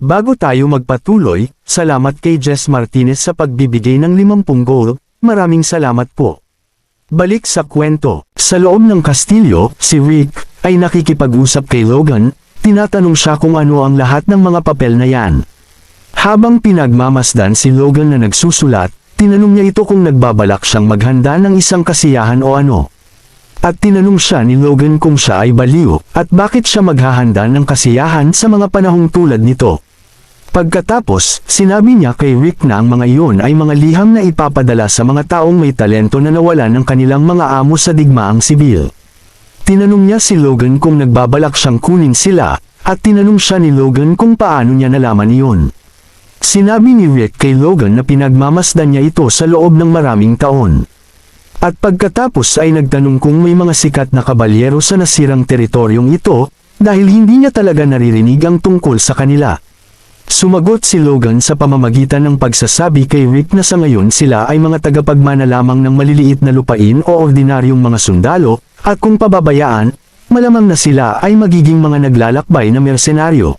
Bago tayo magpatuloy, salamat kay Jess Martinez sa pagbibigay ng 50 gold, maraming salamat po. Balik sa kwento, sa loob ng kastilyo, si Rick ay nakikipag-usap kay Logan, tinatanong siya kung ano ang lahat ng mga papel na yan. Habang pinagmamasdan si Logan na nagsusulat, tinanong niya ito kung nagbabalak siyang maghanda ng isang kasiyahan o ano. At tinanong siya ni Logan kung siya ay baliw, at bakit siya maghahanda ng kasiyahan sa mga panahong tulad nito. Pagkatapos, sinabi niya kay Rick na ang mga iyon ay mga liham na ipapadala sa mga taong may talento na nawalan ng kanilang mga amo sa digmaang sibil. Tinanong niya si Logan kung nagbabalak siyang kunin sila, at tinanong siya ni Logan kung paano niya nalaman iyon. Sinabi ni Rick kay Logan na pinagmamasdan niya ito sa loob ng maraming taon. At pagkatapos ay nagtanong kung may mga sikat na kabalyero sa nasirang teritoryong ito, dahil hindi niya talaga naririnig ang tungkol sa kanila. Sumagot si Logan sa pamamagitan ng pagsasabi kay Rick na sa ngayon sila ay mga tagapagmana lamang ng maliliit na lupain o ordinaryong mga sundalo, at kung pababayaan, malamang na sila ay magiging mga naglalakbay na mersenaryo.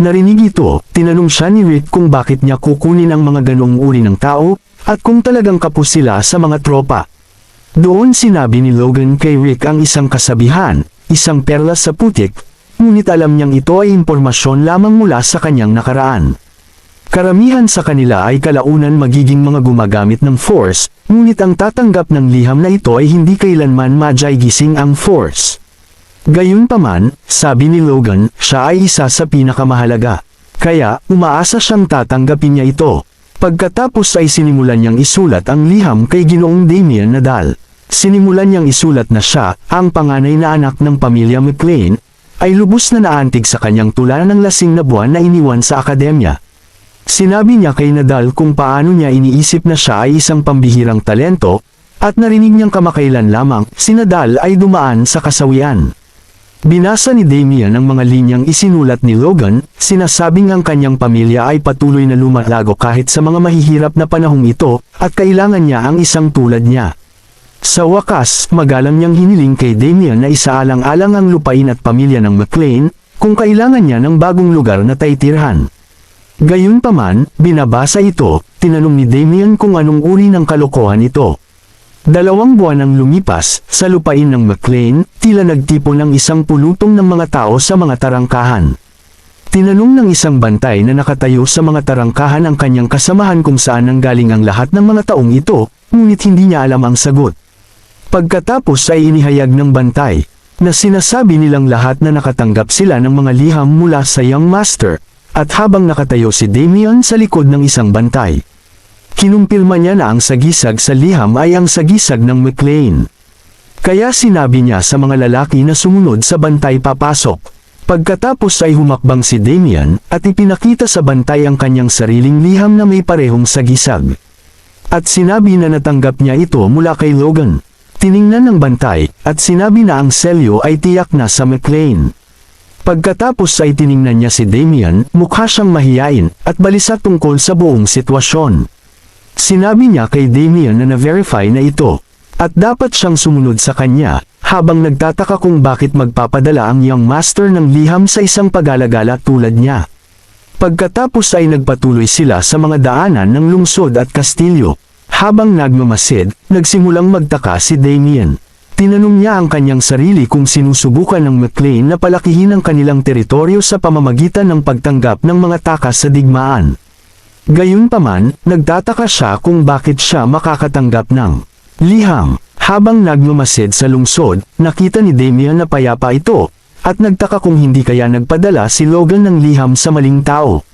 Narinig ito, tinanong siya ni Rick kung bakit niya kukunin ang mga ganoong uri ng tao, at kung talagang kapos sila sa mga tropa. Doon sinabi ni Logan kay Rick ang isang kasabihan, isang perlas sa putik, ngunit alam niyang ito ay impormasyon lamang mula sa kanyang nakaraan. Karamihan sa kanila ay kalaunan magiging mga gumagamit ng force, ngunit ang tatanggap ng liham na ito ay hindi kailanman madyay gising ang force. Gayunpaman, sabi ni Logan, siya ay isa sa pinakamahalaga. Kaya, umaasa siyang tatanggapin niya ito. Pagkatapos ay sinimulan niyang isulat ang liham kay Ginoong Damien Nadal. Sinimulan niyang isulat na siya, ang panganay na anak ng pamilya McLean, ay lubos na naantig sa kanyang tula ng lasing na buwan na iniwan sa akademya. Sinabi niya kay Nadal kung paano niya iniisip na siya ay isang pambihirang talento, at narinig niyang kamakailan lamang, si Nadal ay dumaan sa kasawian. Binasa ni Damien ang mga linyang isinulat ni Logan, sinasabing ang kanyang pamilya ay patuloy na lumalago kahit sa mga mahihirap na panahong ito, at kailangan niya ang isang tulad niya. Sa wakas, magalang niyang hiniling kay Damien na isaalang-alang ang lupain at pamilya ng McLean, kung kailangan niya ng bagong lugar na taitirhan. Gayunpaman, binabasa ito, tinanong ni Damien kung anong uri ng kalokohan ito. 2 buwan ang lumipas, sa lupain ng McLean, tila nagtipon ng isang pulutong ng mga tao sa mga tarangkahan. Tinanong ng isang bantay na nakatayo sa mga tarangkahan ang kanyang kasamahan kung saan nanggaling ang lahat ng mga taong ito, ngunit hindi niya alam ang sagot. Pagkatapos ay inihayag ng bantay, na sinasabi nilang lahat na nakatanggap sila ng mga liham mula sa Young Master, at habang nakatayo si Damien sa likod ng isang bantay. Kinumpirma niya na ang sagisag sa liham ay ang sagisag ng McLean. Kaya sinabi niya sa mga lalaki na sumunod sa bantay papasok. Pagkatapos ay humakbang si Damien, at ipinakita sa bantay ang kanyang sariling liham na may parehong sagisag. At sinabi na natanggap niya ito mula kay Logan. Tiningnan ng bantay, at sinabi na ang selyo ay tiyak na sa McLean. Pagkatapos ay tiningnan niya si Damien, mukha siyang mahiyain, at balisa tungkol sa buong sitwasyon. Sinabi niya kay Damien na na-verify na ito, at dapat siyang sumunod sa kanya, habang nagtataka kung bakit magpapadala ang Young Master ng liham sa isang pag-alagala tulad niya. Pagkatapos ay nagpatuloy sila sa mga daanan ng lungsod at kastilyo. Habang nagmamasid, nagsimulang magtaka si Damien. Tinanong niya ang kanyang sarili kung sinusubukan ng McLean na palakihin ang kanilang teritoryo sa pamamagitan ng pagtanggap ng mga takas sa digmaan. Gayunpaman, nagtataka siya kung bakit siya makakatanggap ng liham. Habang nagmamasid sa lungsod, nakita ni Damien na payapa ito, at nagtaka kung hindi kaya nagpadala si Logan ng liham sa maling tao.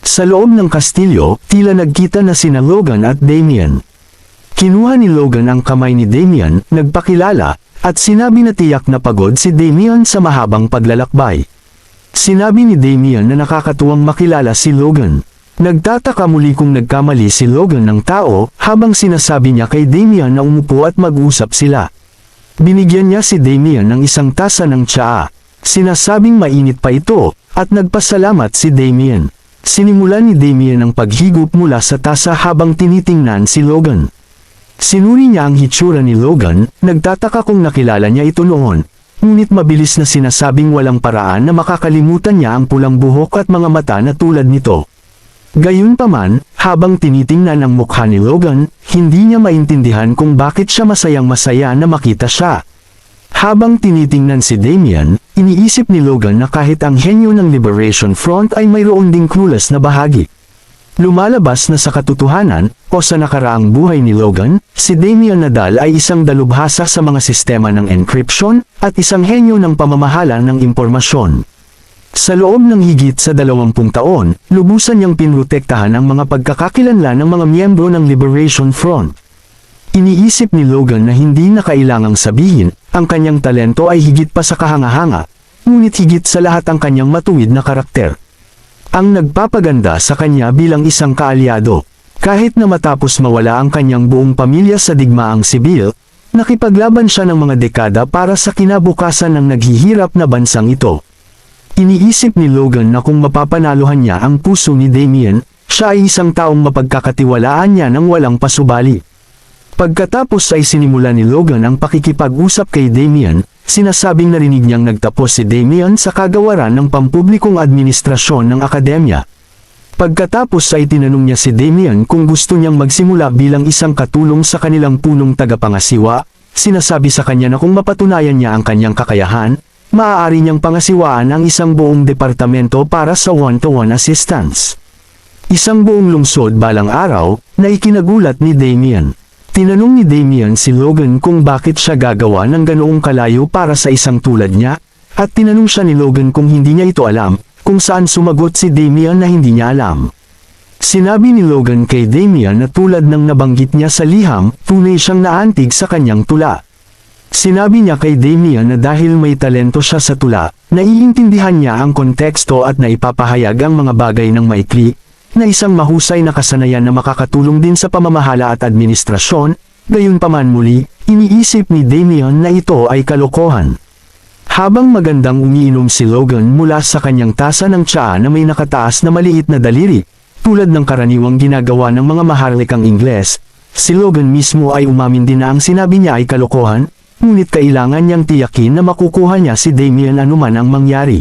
Sa loob ng kastilyo, tila nagkita na sina Logan at Damien. Kinuha ni Logan ang kamay ni Damien, nagpakilala, at sinabi na tiyak na pagod si Damien sa mahabang paglalakbay. Sinabi ni Damien na nakakatuwang makilala si Logan. Nagtataka muli kung nagkamali si Logan ng tao, habang sinasabi niya kay Damien na umupo at mag-usap sila. Binigyan niya si Damien ng isang tasa ng tsaa. Sinasabing mainit pa ito, at nagpasalamat si Damien. Sinimulan ni Damien ang paghigop mula sa tasa habang tinitingnan si Logan. Sinuri niya ang hitsura ni Logan, nagtataka kung nakilala niya ito noon, ngunit mabilis na sinasabing walang paraan na makakalimutan niya ang pulang buhok at mga mata na tulad nito. Gayunpaman, habang tinitingnan ang mukha ni Logan, hindi niya maintindihan kung bakit siya masayang-masaya na makita siya. Habang tinitingnan si Damian, iniisip ni Logan na kahit ang henyo ng Liberation Front ay mayroon ding clueless na bahagi. Lumalabas na sa katotohanan, o sa nakaraang buhay ni Logan, si Damian Nadal ay isang dalubhasa sa mga sistema ng encryption, at isang henyo ng pamamahala ng impormasyon. Sa loob ng higit sa 20 taon, lubusan niyang pinrotektahan ang mga pagkakakilanlan ng mga miyembro ng Liberation Front. Iniisip ni Logan na hindi na kailangang sabihin, ang kanyang talento ay higit pa sa kahanga-hanga, ngunit higit sa lahat ang kanyang matuwid na karakter. Ang nagpapaganda sa kanya bilang isang kaalyado. Kahit na matapos mawala ang kanyang buong pamilya sa digmaang sibil, nakipaglaban siya ng mga dekada para sa kinabukasan ng naghihirap na bansang ito. Iniisip ni Logan na kung mapapanaluhan niya ang puso ni Damian, siya ay isang taong mapagkakatiwalaan niya ng walang pasubali. Pagkatapos ay sinimula ni Logan ang pakikipag-usap kay Damian, sinasabing narinig niyang nagtapos si Damian sa kagawaran ng pampublikong administrasyon ng akademya. Pagkatapos ay tinanong niya si Damian kung gusto niyang magsimula bilang isang katulong sa kanilang punong tagapangasiwa, sinasabi sa kanya na kung mapatunayan niya ang kanyang kakayahan, maaari niyang pangasiwaan ang isang buong departamento para sa one-to-one assistance. Isang buong lungsod balang araw, na ikinagulat ni Damian. Tinanong ni Damian si Logan kung bakit siya gagawa ng ganoong kalayo para sa isang tulad niya, at tinanong siya ni Logan kung hindi niya ito alam, kung saan sumagot si Damian na hindi niya alam. Sinabi ni Logan kay Damian na tulad ng nabanggit niya sa liham, tunay siyang naantig sa kanyang tula. Sinabi niya kay Damian na dahil may talento siya sa tula, naiintindihan niya ang konteksto at naipapahayag ang mga bagay ng maikli, na isang mahusay na kasanayan na makakatulong din sa pamamahala at administrasyon, gayunpaman muli, iniisip ni Damian na ito ay kalokohan. Habang magandang umiinom si Logan mula sa kanyang tasa ng tsaa na may nakataas na maliit na daliri, tulad ng karaniwang ginagawa ng mga maharlikang Ingles, si Logan mismo ay umamin din na ang sinabi niya ay kalokohan, ngunit kailangan niyang tiyakin na makukuha niya si Damian anuman ang mangyari.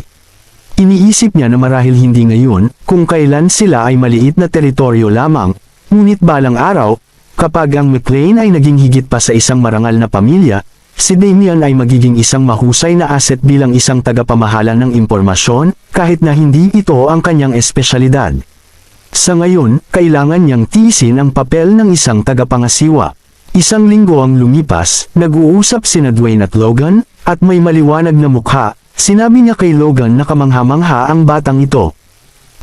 Iniisip niya na marahil hindi ngayon, kung kailan sila ay maliit na teritoryo lamang, ngunit balang araw, kapag ang McLean ay naging higit pa sa isang marangal na pamilya, si Damian ay magiging isang mahusay na asset bilang isang tagapamahala ng impormasyon, kahit na hindi ito ang kanyang espesyalidad. Sa ngayon, kailangan niyang tiisin ang papel ng isang tagapangasiwa. Isang linggo ang lumipas, nag-uusap sina Dwayne at Logan, at may maliwanag na mukha, sinabi niya kay Logan na kamangha-mangha ang batang ito.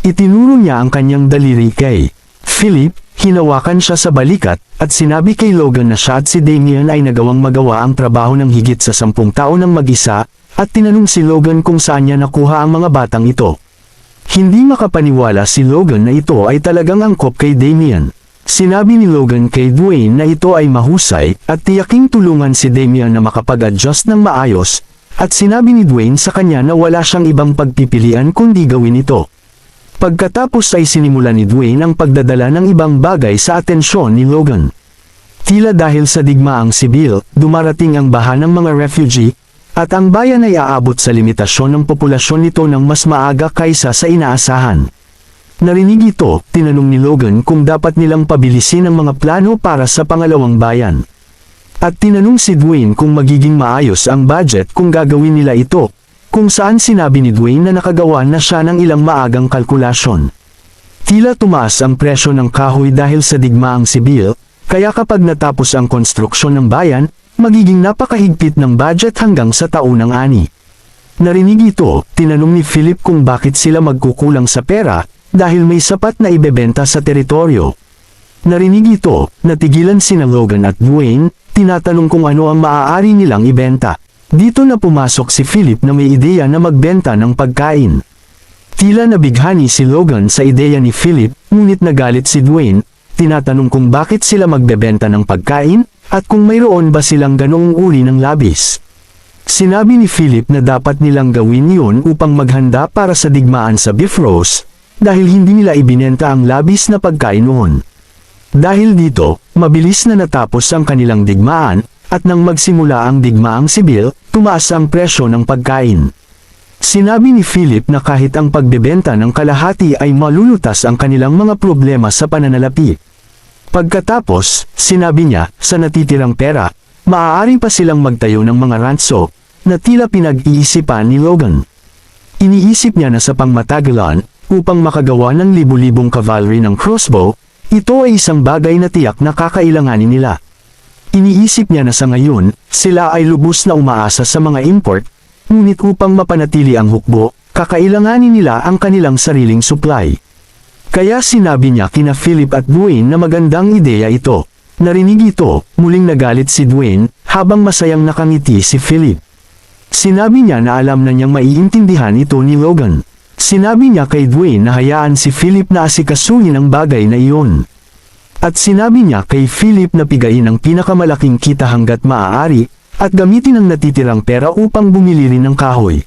Itinuro niya ang kanyang daliri kay Philip, hinawakan siya sa balikat, at sinabi kay Logan na siya at si Damian ay nagawang magawa ang trabaho ng higit sa 10 taon ng mag-isa, at tinanong si Logan kung saan niya nakuha ang mga batang ito. Hindi makapaniwala si Logan na ito ay talagang angkop kay Damian. Sinabi ni Logan kay Dwayne na ito ay mahusay, at tiyaking tulungan si Damian na makapag-adjust ng maayos, at sinabi ni Dwayne sa kanya na wala siyang ibang pagpipilian kundi gawin ito. Pagkatapos ay sinimula ni Dwayne ang pagdadala ng ibang bagay sa atensyon ni Logan. Tila dahil sa digmaang sibil, dumarating ang baha ng mga refugee, at ang bayan ay aabot sa limitasyon ng populasyon nito ng mas maaga kaysa sa inaasahan. Narinig ito, tinanong ni Logan kung dapat nilang pabilisin ang mga plano para sa pangalawang bayan. At tinanong si Dwayne kung magiging maayos ang budget kung gagawin nila ito, kung saan sinabi ni Dwayne na nakagawa na siya ng ilang maagang kalkulasyon. Tila tumaas ang presyo ng kahoy dahil sa digmaang sibil, kaya kapag natapos ang konstruksyon ng bayan, magiging napakahigpit ng budget hanggang sa taunang ani. Narinig ito, tinanong ni Philip kung bakit sila magkukulang sa pera, dahil may sapat na ibebenta sa teritoryo. Narinig ito, natigilan sina Logan at Dwayne, tinatanong kung ano ang maaari nilang ibenta. Dito na pumasok si Philip na may ideya na magbenta ng pagkain. Tila nabighani si Logan sa ideya ni Philip, ngunit nagalit si Dwayne, tinatanong kung bakit sila magbebenta ng pagkain, at kung mayroon ba silang ganoong uri ng labis. Sinabi ni Philip na dapat nilang gawin yun upang maghanda para sa digmaan sa Bifrost, dahil hindi nila ibinenta ang labis na pagkain noon. Dahil dito, mabilis na natapos ang kanilang digmaan, at nang magsimula ang digmaang sibil, tumaas ang presyo ng pagkain. Sinabi ni Philip na kahit ang pagbebenta ng kalahati ay malulutas ang kanilang mga problema sa pananalapi. Pagkatapos, sinabi niya, sa natitirang pera, maaari pa silang magtayo ng mga ranso, na tila pinag-iisipan ni Logan. Iniisip niya na sa pangmatagalan, upang makagawa ng libu-libong cavalry ng crossbow, ito ay isang bagay na tiyak na kakailanganin nila. Iniisip niya na sa ngayon, sila ay lubos na umaasa sa mga import, ngunit upang mapanatili ang hukbo, kakailanganin nila ang kanilang sariling supply. Kaya sinabi niya kina Philip at Dwayne na magandang ideya ito. Narinig ito, muling nagalit si Dwayne, habang masayang nakangiti si Philip. Sinabi niya na alam na niyang maiintindihan ito ni Logan. Sinabi niya kay Dwayne na hayaan si Philip na asikasuhin ang bagay na iyon. At sinabi niya kay Philip na pigain ang pinakamalaking kita hanggat maaari, at gamitin ang natitirang pera upang bumili rin ng kahoy.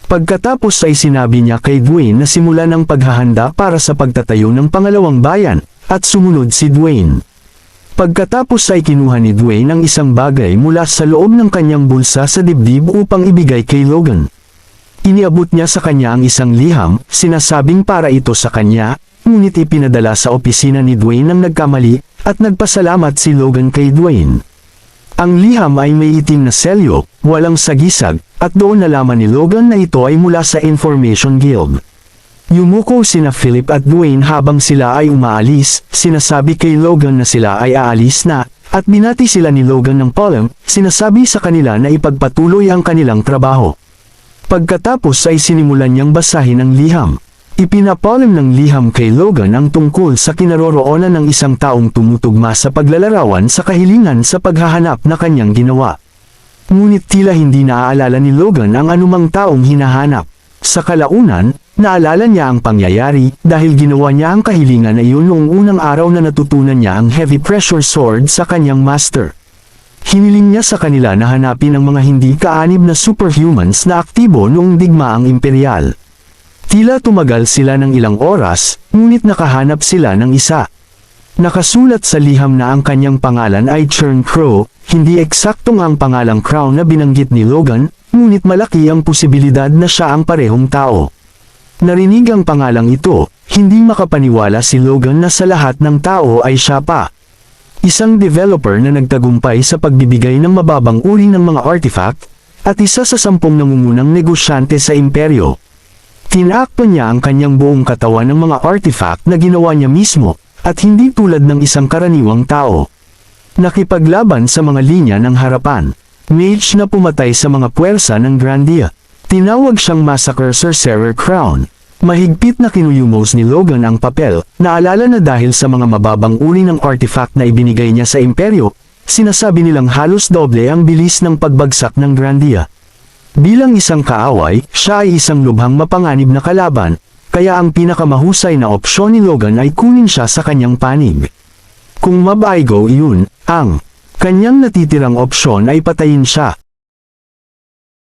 Pagkatapos ay sinabi niya kay Dwayne na simulan ang paghahanda para sa pagtatayo ng pangalawang bayan, at sumunod si Dwayne. Pagkatapos ay kinuha ni Dwayne ang isang bagay mula sa loob ng kanyang bulsa sa dibdib upang ibigay kay Logan. Iniabot niya sa kanya ang isang liham, sinasabing para ito sa kanya, ngunit ipinadala sa opisina ni Dwayne nang nagkamali, at nagpasalamat si Logan kay Dwayne. Ang liham ay may itim na selyo, walang sagisag, at doon nalaman ni Logan na ito ay mula sa Information Guild. Yumuko sina Philip at Dwayne habang sila ay umaalis, sinasabi kay Logan na sila ay aalis na, at binati sila ni Logan ng palem, sinasabi sa kanila na ipagpatuloy ang kanilang trabaho. Pagkatapos ay sinimulan niyang basahin ang liham. Ipinapalem ng liham kay Logan ang tungkol sa kinaroroonan ng isang taong tumutugma sa paglalarawan sa kahilingan sa paghahanap na kanyang ginawa. Ngunit tila hindi naaalala ni Logan ang anumang taong hinahanap. Sa kalaunan, naalala niya ang pangyayari dahil ginawa niya ang kahilingan na iyon noong unang araw na natutunan niya ang heavy pressure sword sa kanyang master. Hiniling niya sa kanila na hanapin ang mga hindi kaanib na superhumans na aktibo noong digmaang imperial. Tila tumagal sila ng ilang oras, ngunit nakahanap sila ng isa. Nakasulat sa liham na ang kanyang pangalan ay Churn Crow, hindi eksaktong ang pangalang Crown na binanggit ni Logan, ngunit malaki ang posibilidad na siya ang parehong tao. Narinig ang pangalang ito, hindi makapaniwala si Logan na sa lahat ng tao ay siya pa. Isang developer na nagtagumpay sa pagbibigay ng mababang uri ng mga artifact, at isa sa 10 nangungunang negosyante sa imperyo. Tinakpan niya ang kanyang buong katawan ng mga artifact na ginawa niya mismo, at hindi tulad ng isang karaniwang tao. Nakipaglaban sa mga linya ng harapan. Mage na pumatay sa mga puwersa ng Grandia. Tinawag siyang Massacre Sorcerer Crown. Mahigpit na kinuyumos ni Logan ang papel, naalala na dahil sa mga mababang uri ng artifact na ibinigay niya sa imperyo, sinasabi nilang halos doble ang bilis ng pagbagsak ng Grandia. Bilang isang kaaway, siya ay isang lubhang mapanganib na kalaban, kaya ang pinakamahusay na opsyon ni Logan ay kunin siya sa kanyang panig. Kung mabaigo iyon, ang kanyang natitirang opsyon ay patayin siya.